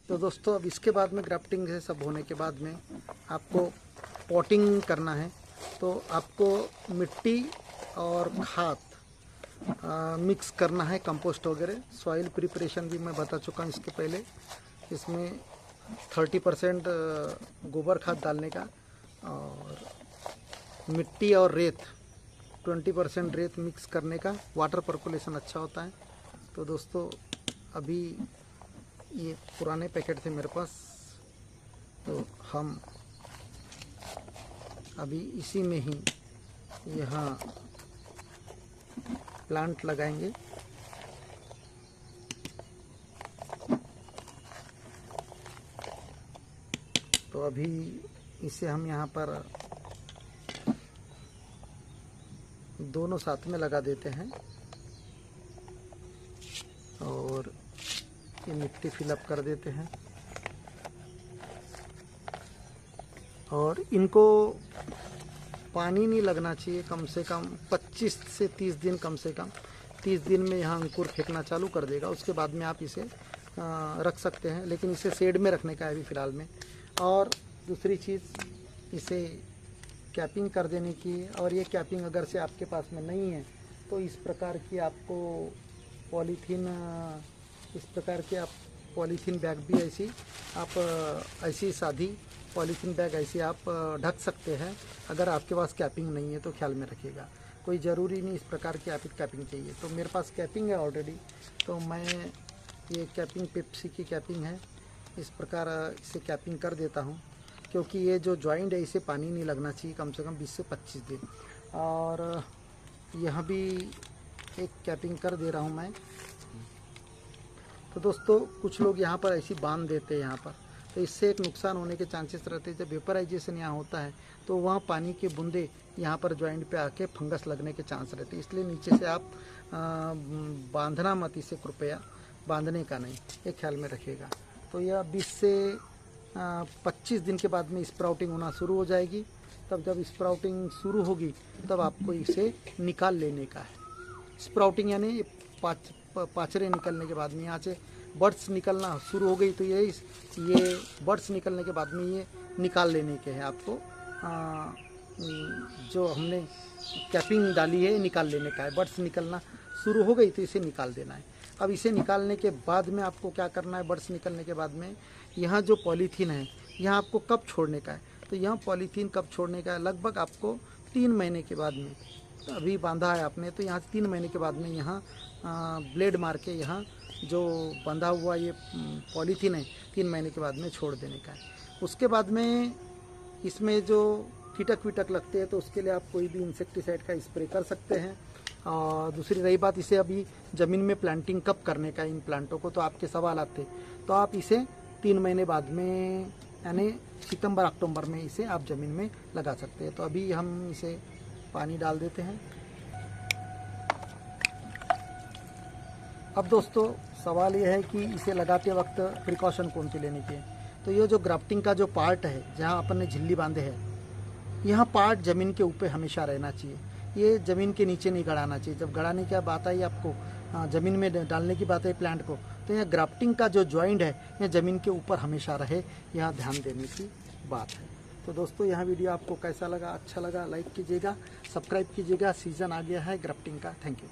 तो दोस्तों अब इसके बाद में ग्राफ्टिंग से सब होने के बाद में आपको पॉटिंग करना है। तो आपको मिट्टी और खाद मिक्स करना है, कंपोस्ट वगैरह। सॉइल प्रिपरेशन भी मैं बता चुका हूँ इसके पहले। इसमें 30% गोबर खाद डालने का और मिट्टी और रेत 20% रेत मिक्स करने का। वाटर पर्कुलेशन अच्छा होता है। तो दोस्तों अभी ये पुराने पैकेट थे मेरे पास, तो हम अभी इसी में ही यहाँ प्लांट लगाएंगे। तो अभी इसे हम यहाँ पर दोनों साथ में लगा देते हैं और ये मिट्टी फिलअप कर देते हैं। और इनको पानी नहीं लगना चाहिए, कम से कम 25 से 30 दिन, कम से कम 30 दिन में यहाँ अंकुर फेंकना चालू कर देगा। उसके बाद में आप इसे रख सकते हैं, लेकिन इसे शेड में रखने का है अभी फ़िलहाल में। और दूसरी चीज़, इसे कैपिंग कर देने की। और ये कैपिंग अगर से आपके पास में नहीं है तो इस प्रकार की आपको पॉलीथीन, इस प्रकार के आप पॉलीथीन बैग भी ऐसी सादी पॉलीथीन बैग ऐसी आप ढक सकते हैं। अगर आपके पास कैपिंग नहीं है तो ख्याल में रखिएगा। कोई ज़रूरी नहीं इस प्रकार की आपकी कैपिंग चाहिए। तो मेरे पास कैपिंग है ऑलरेडी, तो मैं ये कैपिंग पेप्सी की कैपिंग है, इस प्रकार इसे कैपिंग कर देता हूँ। क्योंकि ये जो जॉइंट है इसे पानी नहीं लगना चाहिए कम से कम 20 से 25 दिन। और यहाँ भी एक कैपिंग कर दे रहा हूँ मैं। तो दोस्तों कुछ लोग यहाँ पर ऐसी बांध देते हैं यहाँ पर, तो इससे एक नुकसान होने के चांसेस रहते हैं। जब वेपराइजेशन यहाँ होता है तो वहाँ पानी के बूंदे यहाँ पर जॉइंट पे आके फंगस लगने के चांस रहते हैं। इसलिए नीचे से आप बांधना मत, इसे कृपया बांधने का नहीं, ये ख्याल में रखिएगा। तो यह 20 से 25 दिन के बाद में स्प्राउटिंग होना शुरू हो जाएगी। तब जब स्प्राउटिंग शुरू होगी तब आपको इसे निकाल लेने का है। स्प्राउटिंग यानी पाचरे निकलने के बाद में यहाँ से बर्ड्स निकलना शुरू हो गई, तो ये बर्ड्स निकलने के बाद में ये निकाल लेने के हैं आपको। जो हमने कैपिंग डाली है निकाल लेने का है। बर्ड्स निकलना शुरू हो गई तो इसे निकाल देना है। अब इसे निकालने के बाद में आपको क्या करना है, बर्ड्स निकलने के बाद में यहाँ जो पॉलीथीन है यहाँ आपको कब छोड़ने का है। तो यहाँ पॉलीथीन कब छोड़ने का है, लगभग आपको 3 महीने के बाद में। तो अभी बांधा है आपने, तो यहाँ 3 महीने के बाद में यहाँ ब्लेड मार के यहाँ जो बंधा हुआ ये पॉलीथीन है 3 महीने के बाद में छोड़ देने का है। उसके बाद में इसमें जो कीटक विटक लगते हैं तो उसके लिए आप कोई भी इंसेक्टिसाइड का स्प्रे कर सकते हैं। और दूसरी रही बात, इसे अभी ज़मीन में प्लांटिंग कब करने का इन प्लांटों को, तो आपके सवाल आते, तो आप इसे 3 महीने बाद में यानी सितंबर अक्टूबर में इसे आप ज़मीन में लगा सकते हैं। तो अभी हम इसे पानी डाल देते हैं। अब दोस्तों सवाल ये है कि इसे लगाते वक्त प्रिकॉशन कौन सी लेने की है। तो ये जो ग्राफ्टिंग का जो पार्ट है जहाँ अपन ने झिल्ली बांधे है, यह पार्ट ज़मीन के ऊपर हमेशा रहना चाहिए। ये ज़मीन के नीचे नहीं गड़ाना चाहिए। जब गड़ाने की बात आई आपको, ज़मीन में डालने की बात है प्लांट को, तो यह ग्राफ्टिंग का जो जॉइंट है यह ज़मीन के ऊपर हमेशा रहे, यहाँ ध्यान देने की बात है। तो दोस्तों यह वीडियो आपको कैसा लगा, अच्छा लगा लाइक कीजिएगा, सब्सक्राइब कीजिएगा। सीज़न आ गया है ग्राफ्टिंग का। Thank you.